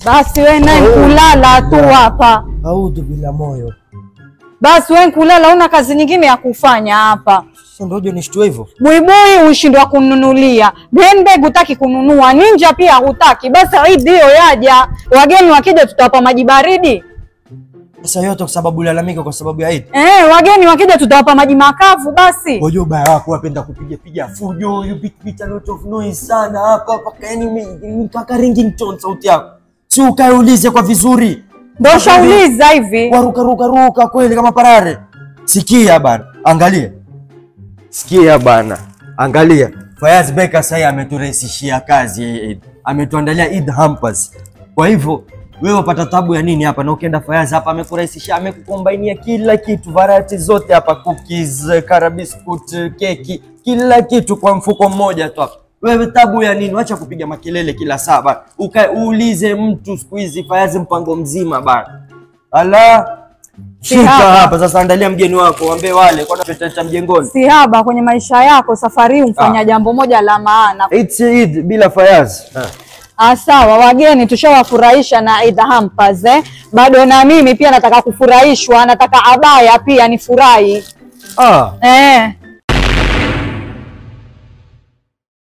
Basi wewe naye kulala tu hapa. Audhu bila moyo. Basi wewe kulala, una kazi nyingine ya kufanya hapa. Sasa ndio nishtue hivyo. Buibui ushindwa kununulia. Handbag hutaki kununua, ninja pia hutaki. Basi Eid hiyo yaja. Wageni wakija tutawapa maji baridi. Sasa yote kwa sababu ulalamika kwa sababu ya Eid. Wageni wakija tutawapa maji makavu basi. Wewe ubaya wako wapenda kupiga fujo, you beat a lot of noise sana hapa paka yani kaka ringing tone sauti yako. Si ukaulize kwa vizuri. Ndio shauliza hivi. Waruka kweli kama parare. Sikia bana, angalia. Sikia bana, angalia. Fayaz Beka sasa ameturahisishia kazi Eid. Ametuandalia Eid hampers. Kwa hivyo wewe upata tabu ya nini hapa? Na ukienda Fayaz hapa amekurahisishia, amekukombainia kila kitu, variety zote hapa, cookies, kara biscuit, keki, kila kitu kwa mfuko mmoja tu hapa. Wewe tabu ya nini? Acha kupiga makelele kila saa bana. Uulize mtu siku hizi Fayaz mpango mzima bana. Ala. Shika hapa sasa, andalia mgeni wako, waambie wale kwa tutata mjengoni. Si haba kwenye maisha yako safari umfanya jambo moja la maana. It's Eid bila Fayaz. Sawa, wageni tushawafurahisha na Eid hampers Bado na mimi pia nataka kufurahishwa, nataka abaya pia nifurahi.